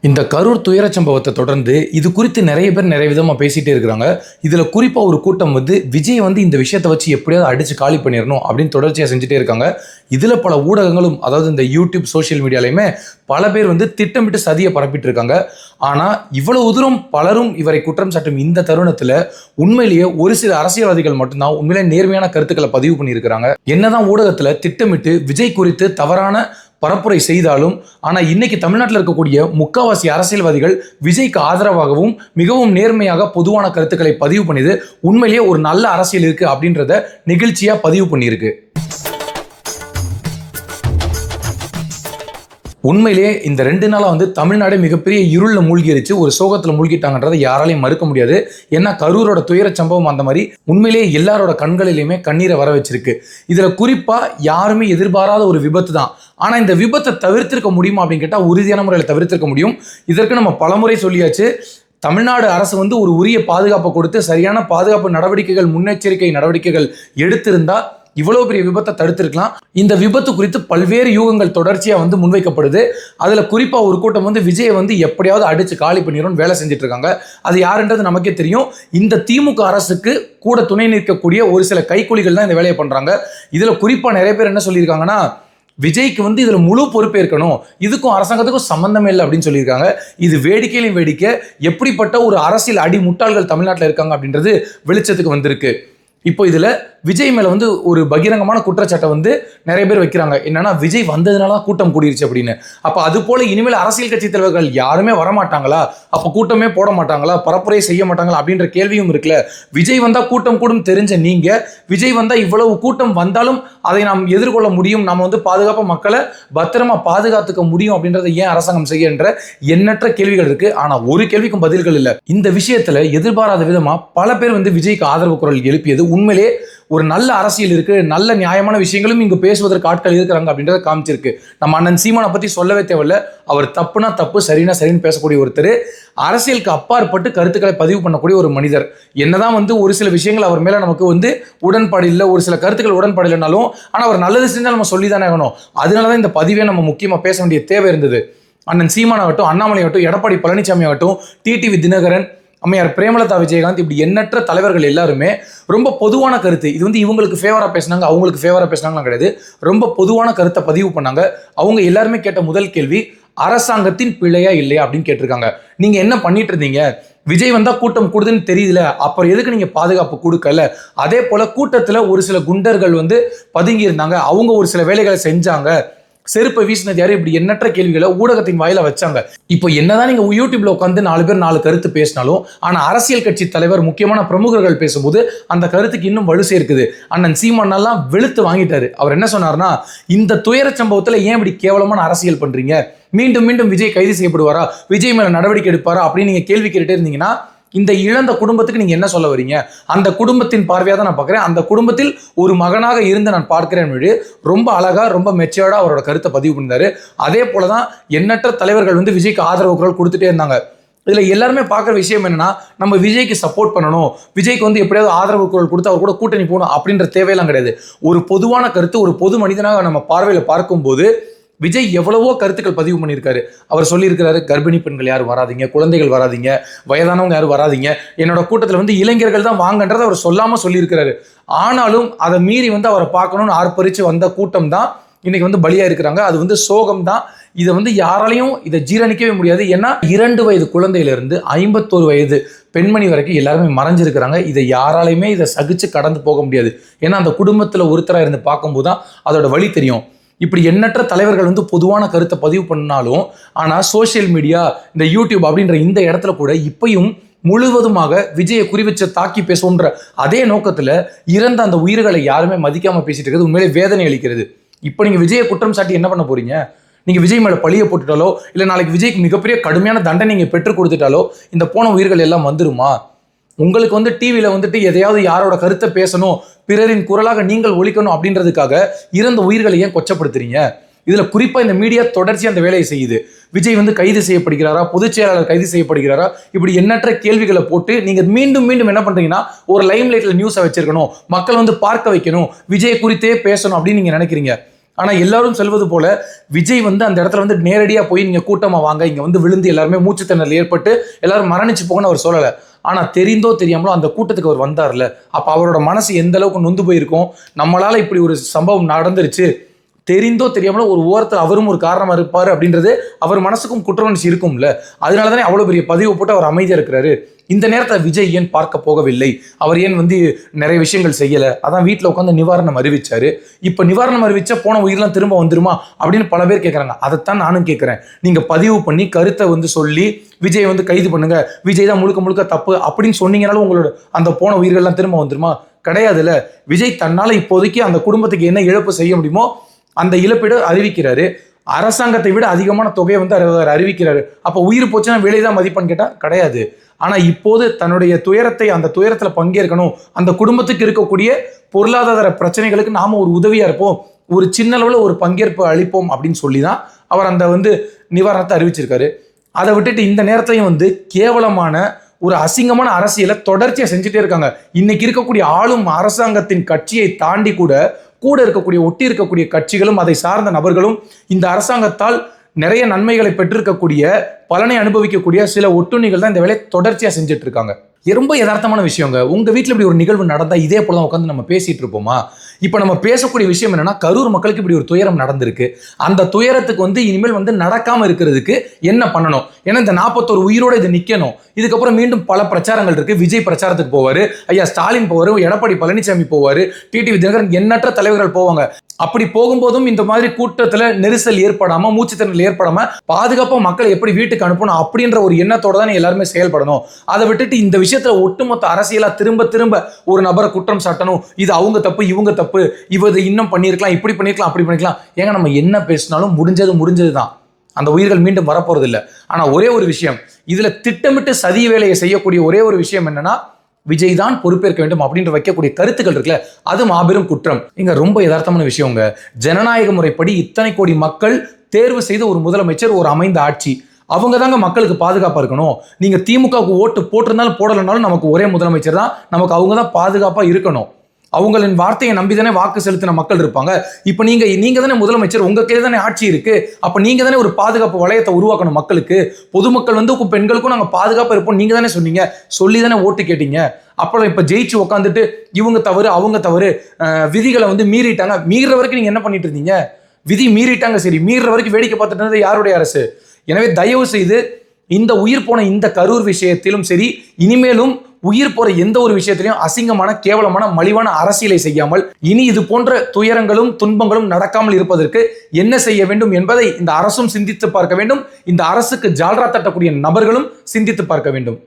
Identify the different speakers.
Speaker 1: இந்த கரூர் துயர சம்பவத்தை தொடர்ந்து இது குறித்து நிறைய பேர் நிறைய விதமாக பேசிகிட்டே இருக்கிறாங்க. இதில் குறிப்பாக ஒரு கூட்டம் விஜய் இந்த விஷயத்தை வச்சு எப்படியாவது அடித்து காலி பண்ணிடணும் அப்படின்னு தொடர்ச்சியாக செஞ்சுட்டே இருக்காங்க. இதில் பல ஊடகங்களும், அதாவது இந்த யூடியூப் சோஷியல் மீடியாலையுமே பல பேர் திட்டமிட்டு சதியை பரப்பிட்டு இருக்காங்க. ஆனால் இவ்வளவு தூரம் பலரும் இவரை குற்றம் சாட்டும் இந்த தருணத்தில் உண்மையிலேயே ஒரு சில அரசியல்வாதிகள் மட்டும்தான் உண்மையிலேயே நேர்மையான கருத்துக்களை பதிவு பண்ணியிருக்கிறாங்க. என்னதான் ஊடகத்தில் திட்டமிட்டு விஜய் குறித்து தவறான பரப்புரை செய்தாலும் ஆனால் இன்னைக்கு தமிழ்நாட்டில் இருக்கக்கூடிய முக்காவாசி அரசியல்வாதிகள் விஜய்க்கு ஆதரவாகவும் மிகவும் நேர்மையாக பொதுவான கருத்துக்களை பதிவு பண்ணிது உண்மையிலேயே ஒரு நல்ல அரசியல் இருக்கு அப்படின்றத நிகழ்ச்சியா பதிவு பண்ணியிருக்கு. உண்மையிலேயே இந்த 2 நாளாக தமிழ்நாடு மிகப்பெரிய இருளில் மூழ்கிருச்சு, ஒரு சோகத்தில் மூழ்கிட்டாங்கன்றதை யாராலையும் மறுக்க முடியாது. ஏன்னா கரூரோட துயர சம்பவம் அந்த மாதிரி உண்மையிலேயே எல்லாரோட கண்களிலுமே கண்ணீரை வர வச்சிருக்கு. இதில் குறிப்பாக யாருமே எதிர்பாராத ஒரு விபத்து தான். ஆனால் இந்த விபத்தை தவிர்த்திருக்க முடியுமா அப்படின்னு கேட்டால் உறுதியான முறையில் தவிர்த்திருக்க முடியும். இதற்கு நம்ம பலமுறை சொல்லியாச்சு. தமிழ்நாடு அரசு ஒரு உரிய பாதுகாப்பை கொடுத்து சரியான பாதுகாப்பு நடவடிக்கைகள், முன்னெச்சரிக்கை நடவடிக்கைகள் எடுத்திருந்தா இவ்வளவு பெரிய விபத்தை தடுத்திருக்கலாம். இந்த விபத்து குறித்து பல்வேறு யூகங்கள் தொடர்ச்சியா முன்வைக்கப்படுது. அதுல குறிப்பா ஒரு கூட்டம் விஜயை எப்படியாவது அடிச்சு காலி பண்ணிடும் வேலை செஞ்சுட்டு இருக்காங்க. அது யாருன்றது நமக்கே தெரியும். இந்த திமுக அரசுக்கு கூட துணை நிற்கக்கூடிய ஒரு சில கைக்கூலிகள் தான் இந்த வேலையை பண்றாங்க. இதுல குறிப்பா நிறைய பேர் என்ன சொல்லியிருக்காங்கன்னா, விஜய்க்கு இதுல முழு பொறுப்பேற்கணும், இதுக்கும் அரசாங்கத்துக்கும் சம்பந்தமே இல்லை அப்படின்னு சொல்லியிருக்காங்க. இது வேடிக்கையிலும் வேடிக்கை. எப்படிப்பட்ட ஒரு அரசியல் அடி முட்டாள்கள் தமிழ்நாட்டில் இருக்காங்க அப்படின்றது வெளிச்சத்துக்கு வந்திருக்கு. இப்போ இதுல விஜய் மேல ஒரு பகிரங்கமான குற்றச்சாட்டை நிறைய பேர் வைக்கிறாங்க. என்னன்னா, விஜய் வந்ததுனால கூட்டம் கூடிருச்சு அப்படின்னு. அப்ப அது போல இனிமேல் அரசியல் கட்சி தலைவர்கள் யாருமே வரமாட்டாங்களா, அப்ப கூட்டமே போட மாட்டாங்களா, பரப்புரை செய்ய மாட்டாங்களா அப்படின்ற கேள்வியும் இருக்குல்ல. விஜய் வந்தா கூட்டம் கூடும் தெரிஞ்ச நீங்க, விஜய் வந்தா இவ்வளவு கூட்டம் வந்தாலும் அதை நாம் எதிர்கொள்ள முடியும், நம்ம பாதுகாப்பா மக்களை பத்திரமா பாதுகாத்துக்க முடியும் அப்படின்றத ஏன் அரசாங்கம் செய்யன்ற எண்ணற்ற கேள்விகள் இருக்கு. ஆனா ஒரு கேள்விக்கும் பதில்கள் இல்லை. இந்த விஷயத்துல எதிர்பாராத விதமா பல பேர் விஜய்க்கு ஆதரவு குரல் எழுப்பியது உண்மையிலே ஒரு நல்ல அரசியல் இருக்கு, நல்ல நியாயமான விஷயங்களும் இங்கு பேசுவதற்கு ஆட்கள் இருக்கிறாங்க அப்படின்றத காமிச்சிருக்கு. நம்ம அண்ணன் சீமானை பத்தி சொல்லவே தேவையில்ல. அவர் தப்புனா தப்பு, சரினா சரின்னு பேசக்கூடிய ஒருத்தர், அரசியலுக்கு அப்பாற்பட்டு கருத்துக்களை பதிவு பண்ணக்கூடிய ஒரு மனிதர். என்னதான் ஒரு சில விஷயங்கள் அவர் மேல நமக்கு உடன்பாடு இல்லை, ஒரு சில கருத்துக்கள் உடன்பாடு இல்லைனாலும், ஆனா அவர் நல்லது செஞ்சால் நம்ம சொல்லிதானே ஆகணும். அதனாலதான் இந்த பதிவே நம்ம முக்கியமா பேச வேண்டிய தேவை இருந்தது. அண்ணன் சீமானாகட்டும், அண்ணாமலை ஆகட்டும், எடப்பாடி பழனிசாமி ஆகட்டும், டிடிவி தினகரன், அம்மையார் பிரேமலதா விஜயகாந்த், இப்படி எண்ணற்ற தலைவர்கள் எல்லாருமே ரொம்ப பொதுவான கருத்து, இது இவங்களுக்கு ஃபேவரா பேசினாங்க, அவங்களுக்கு ஃபேவரா பேசினாங்கலாம் கிடையாது, ரொம்ப பொதுவான கருத்தை பதிவு பண்ணாங்க. அவங்க எல்லாருமே கேட்ட முதல் கேள்வி, அரசாங்கத்தின் பிழையா இல்லையா அப்படின்னு கேட்டிருக்காங்க. நீங்க என்ன பண்ணிட்டு இருந்தீங்க? விஜய் வந்தா கூட்டம் கூடுதுன்னு தெரியுதுல, அப்புறம் எதுக்கு நீங்க பாதுகாப்பு கொடுக்கல? அதே போல கூட்டத்துல ஒரு சில குண்டர்கள் பதுங்கி இருந்தாங்க, அவங்க ஒரு சில வேலைகளை செஞ்சாங்க, செருப்பை வீசினது யாரு, இப்படி எண்ணற்ற கேள்விகளை ஊடகத்தின் வாயில வச்சாங்க. இப்போ என்னதான் நீங்க யூடியூப்ல உட்காந்து 4 பேர் 4 கருத்து பேசினாலும், ஆனா அரசியல் கட்சி தலைவர், முக்கியமான பிரமுகர்கள் பேசும்போது அந்த கருத்துக்கு இன்னும் வலு சேர்க்குது. அண்ணன் சீமான் எல்லாம் வெளுத்து வாங்கிட்டாரு. அவர் என்ன சொன்னார்னா, இந்த துயர சம்பவத்துல ஏன் இப்படி கேவலமான அரசியல் பண்றீங்க, மீண்டும் மீண்டும் விஜய் கைது செய்யப்படுவாரா, விஜய் மேல நடவடிக்கை எடுப்பாரா அப்படின்னு நீங்க கேள்வி கேட்டுட்டே இருந்தீங்கன்னா, இந்த இழந்த குடும்பத்துக்கு நீங்க என்ன சொல்ல வரீங்க? அந்த குடும்பத்தின் பார்வையாக தான் நான் பார்க்கிறேன். அந்த குடும்பத்தில் ஒரு மகனாக இருந்து நான் பார்க்கிறேன். ரொம்ப அழகா, ரொம்ப மெச்சூர்டா அவரோட கருத்தை பதிவு பண்ணாரு. அதே போலதான் எண்ணற்ற தலைவர்கள் விஜய்க்கு ஆதரவு குரல் கொடுத்துட்டே இருந்தாங்க. இதுல எல்லாருமே பார்க்குற விஷயம் என்னன்னா, நம்ம விஜய்க்கு சப்போர்ட் பண்ணணும், விஜய்க்கு எப்படியாவது ஆதரவு குரல் கொடுத்து அவர் கூட கூட்டணி போகணும் அப்படின்ற தேவையெல்லாம் கிடையாது. ஒரு பொதுவான கருத்து, ஒரு பொது மனிதனாக நம்ம பார்வையில பார்க்கும்போது விஜய் எவ்வளவோ கருத்துக்கள் பதிவு பண்ணியிருக்காரு. அவர் சொல்லியிருக்கிறாரு, கர்ப்பிணி பெண்கள் யாரும் வராதிங்க, குழந்தைகள் வராதிங்க, வயதானவங்க யாரும் வராதிங்க, என்னோட கூட்டத்தில் இளைஞர்கள் தான் வாங்கன்றதை அவர் சொல்லாம சொல்லியிருக்கிறாரு. ஆனாலும் அதை மீறி அவரை பார்க்கணும்னு ஆர்ப்பரிச்சு வந்த கூட்டம் தான் இன்னைக்கு பலியா இருக்கிறாங்க. அது சோகம் தான். இதை யாராலையும் இதை ஜீரணிக்கவே முடியாது. ஏன்னா 2 வயது குழந்தையிலிருந்து 51 வயது பெண்மணி வரைக்கும் எல்லாருமே மறைஞ்சிருக்கிறாங்க. இதை யாராலையுமே இதை சகிச்சு கடந்து போக முடியாது. ஏன்னா அந்த குடும்பத்தில் ஒருத்தராக இருந்து பார்க்கும்போது தான் அதோட வழி தெரியும். இப்படி எண்ணற்ற தலைவர்கள் பொதுவான கருத்தை பதிவு பண்ணாலும், ஆனால் சோசியல் மீடியா, இந்த யூடியூப் அப்படின்ற இந்த இடத்துல கூட இப்பயும் முழுவதுமாக விஜயை குறிவச்ச தாக்கி பேசுவோன்ற அதே நோக்கத்தில் இறந்த அந்த உயிர்களை யாருமே மதிக்காம பேசிட்டு இருக்கிறது உண்மையிலே வேதனை அளிக்கிறது. இப்போ நீங்க விஜயை குற்றம் சாட்டி என்ன பண்ண போறீங்க? நீங்க விஜய் மேல பழிய போட்டுட்டாலோ, இல்லை நாளைக்கு விஜய்க்கு மிகப்பெரிய கடுமையான தண்டனை நீங்க பெற்றுக் கொடுத்துட்டாலோ இந்த போன உயிர்கள் எல்லாம் வந்துருமா? உங்களுக்கு டிவியில எதையாவது யாரோட கருத்தை பேசணும், பிறரின் குரலாக நீங்கள் ஒலிக்கணும் அப்படின்றதுக்காக இறந்த உயிர்களை ஏன் கொச்சப்படுத்துறீங்க? இதுல குறிப்பா இந்த மீடியா தொடர்ச்சி அந்த வேலையை செய்யுது. விஜய் கைது செய்யப்படுகிறாரா, பொதுச் செயலாளர் கைது செய்யப்படுகிறாரா, இப்படி எண்ணற்ற கேள்விகளை போட்டு நீங்க மீண்டும் மீண்டும் என்ன பண்றீங்கன்னா, ஒரு லைம் லைட்ல நியூஸை வச்சிருக்கணும், மக்கள் பார்க்க வைக்கணும், விஜய் குறித்தே பேசணும் அப்படின்னு நீங்க நினைக்கிறீங்க. ஆனா எல்லாரும் சொல்வது போல விஜய் வந்து அந்த இடத்துல வந்து நேரடியா போய் நீங்க கூட்டமா வாங்க, இங்க வந்து விழுந்து எல்லாருமே மூச்சு திணறல் ஏற்பட்டு எல்லாரும் மரணிச்சு போகணும்னு அவர் சொல்லல. ஆனா தெரிந்தோ தெரியாமலோ அந்த கூட்டத்துக்கு அவர் வந்தார்ல, அப்ப அவரோட மனசு எந்த அளவுக்கு நொந்து போயிருக்கும். நம்மளால இப்படி ஒரு சம்பவம் நடந்துருச்சு, தெரிந்தோ தெரியாமலோ ஒரு ஓரத்தில் அவரும் ஒரு காரணமா இருப்பாரு அப்படின்றது அவர் மனசுக்கும் குற்றவுணர்ச்சி இருக்கும்ல. அதனாலதானே அவ்வளவு பெரிய பதிவு போட்டு அவர் அமைதியா இருக்கிறாரு. இந்த நேரத்தில் விஜய் ஏன் பார்க்க போகவில்லை? அவர் ஏன் வந்து நிறைய விஷயங்கள் செய்யல? அதான் வீட்டில் உட்காந்து நிவாரணம் அறிவிச்சாரு. இப்ப நிவாரணம் அறிவிச்சா போன உயிரெல்லாம் திரும்ப வந்துருமா அப்படின்னு பல பேர் கேட்கறாங்க. அதைத்தான் நானும் கேட்கிறேன். நீங்க பதிவு பண்ணி கருத்தை வந்து சொல்லி விஜய் வந்து கைது பண்ணுங்க, விஜய் தான் முழுக்க முழுக்க தப்பு அப்படின்னு சொன்னீங்கனாலும் உங்களோட அந்த போன உயிர்கள்லாம் திரும்ப வந்துருமா? கிடையாதுல்ல. விஜய் தன்னால இப்போதைக்கு அந்த குடும்பத்துக்கு என்ன இழப்பு செய்ய முடியுமோ அந்த இழப்பீடு அறிவிக்கிறாரு. அரசாங்கத்தை விட அதிகமான தொகையை வந்து அறிவிக்கிறாரு. அப்ப உயிர் போச்சுன்னா விலைதான் மதிப்பெண் கேட்டா கிடையாது. ஆனா இப்போது தன்னுடைய துயரத்தை, அந்த துயரத்துல பங்கேற்கணும், அந்த குடும்பத்துக்கு இருக்கக்கூடிய பொருளாதார பிரச்சனைகளுக்கு நாம ஒரு உதவியா இருப்போம், ஒரு சின்ன அளவுல ஒரு பங்கேற்பு அளிப்போம் அப்படின்னு சொல்லிதான் அவர் அந்த வந்து நிவாரணத்தை அறிவிச்சிருக்காரு. அதை விட்டுட்டு இந்த நேரத்தையும் வந்து கேவலமான ஒரு அசிங்கமான அரசியலை தொடர்ச்சியா செஞ்சுட்டே இருக்காங்க. இன்னைக்கு இருக்கக்கூடிய ஆளும் அரசாங்கத்தின் கட்சியை தாண்டி கூட இருக்கக்கூடிய ஒட்டி இருக்கக்கூடிய கட்சிகளும் அதை சார்ந்த நபர்களும் இந்த அரசாங்கத்தால் நிறைய நன்மைகளை பெற்றிருக்கக்கூடிய பலனை அனுபவிக்கக்கூடிய சில ஒட்டுண்ணிகள் தான் இந்த வேலையை தொடர்ச்சியா செஞ்சுட்டு இருக்காங்க. ரொம்ப யதார்த்தமான விஷயங்க. உங்க வீட்டில் இப்படி ஒரு நிகழ்வு நடந்தா இதே போலதான் உட்காந்து நம்ம பேசிட்டு இருப்போமா? இப்ப நம்ம பேசக்கூடிய விஷயம் என்னன்னா, கரூர் மக்களுக்கு இப்படி ஒரு துயரம் நடந்திருக்கு. அந்த துயரத்துக்கு வந்து இனிமேல் வந்து நடக்காம இருக்கிறதுக்கு என்ன பண்ணணும்? ஏன்னா இந்த 41 உயிரோட இது நிக்கணும். இதுக்கப்புறம் மீண்டும் பல பிரச்சாரங்கள் இருக்கு. விஜய் பிரச்சாரத்துக்கு போவாரு, ஐயா ஸ்டாலின் போவாரு, எடப்பாடி பழனிசாமி போவாரு, டிடிவி தினகரன், எண்ணற்ற தலைவர்கள் போவாங்க. அப்படி போகும்போதும் இந்த மாதிரி கூட்டத்துல நெரிசல் ஏற்படாம, மூச்சு திணறல் ஏற்படாம பாதுகாப்பா மக்களை எப்படி வீட்டுக்கு அனுப்பணும் அப்படின்ற ஒரு எண்ணத்தோட தான் எல்லாருமே செயல்படணும். அதை விட்டுட்டு இந்த விஷயத்துல ஒட்டுமொத்த அரசியலா திரும்ப திரும்ப ஒரு நபரை குற்றம் சாட்டணும், இது அவங்க தப்பு இவங்க தப்பு, இவ இன்னும் பண்ணிருக்கலாம், இப்படி பண்ணிருக்கலாம், அப்படி பண்ணிக்கலாம். ஏங்க நம்ம என்ன பேசினாலும் முடிஞ்சதுதான். அந்த உயிர்கள் மீண்டும் வரப்போறது இல்லை. ஆனா ஒரே ஒரு விஷயம், இதுல திட்டமிட்டு சதி வேலையை செய்யக்கூடிய ஒரே ஒரு விஷயம் என்னன்னா, விஜய் தான் பொறுப்பேற்க வேண்டும் அப்படின்ற வைக்கக்கூடிய கருத்துக்கள் இருக்குல்ல, அது மாபெரும் குற்றம். இங்க ரொம்ப யதார்த்தமான விஷயங்க. ஜனநாயக முறைப்படி இத்தனை கோடி மக்கள் தேர்வு செய்த ஒரு முதலமைச்சர், ஒரு அமைந்த ஆட்சி, அவங்க தாங்க மக்களுக்கு பாதுகாப்பா இருக்கணும். நீங்க திமுகவுக்கு ஓட்டு போட்டிருந்தாலும் போடலனாலும் நமக்கு ஒரே முதலமைச்சர் தான், நமக்கு அவங்க தான் பாதுகாப்பா இருக்கணும். அவங்களின் வார்த்தையை நம்பிதானே வாக்கு செலுத்தின மக்கள் இருப்பாங்க. இப்ப நீங்க தானே முதலமைச்சர், உங்க கையில தானே ஆட்சி இருக்கு. அப்ப நீங்க தானே ஒரு பாதுகாப்பு வளையத்தை உருவாக்கணும் மக்களுக்கு. பொதுமக்கள் வந்து பெண்களுக்கும் நாங்க பாதுகாப்பா இருப்போம் நீங்க தானே சொன்னீங்க, சொல்லி தானே ஓட்டு கேட்டீங்க. அப்புறம் இப்ப ஜெயிச்சு உட்காந்துட்டு இவங்க தவறு அவங்க தவறு, விதிகளை வந்து மீறிட்டாங்க. மீறுற வரைக்கும் நீங்க என்ன பண்ணிட்டு இருந்தீங்க? விதி மீறிட்டாங்க, சரி, மீறுற வரைக்கும் வேடிக்கை பார்த்துட்டு இருந்தது யாருடைய அரசு? எனவே தயவு செய்து இந்த உயிர் போன இந்த கரூர் விஷயத்திலும் சரி, இனிமேலும் உயிர் போற எந்த ஒரு விஷயத்திலையும் அசிங்கமான, கேவலமான, மலிவான அரசியலை செய்யாமல் இனி இது போன்ற துயரங்களும் துன்பங்களும் நடக்காமல் இருப்பதற்கு என்ன செய்ய வேண்டும் என்பதை இந்த அரசும் சிந்தித்து பார்க்க வேண்டும். இந்த அரசுக்கு ஜால்ரா தட்டக்கூடிய நபர்களும் சிந்தித்து பார்க்க வேண்டும்.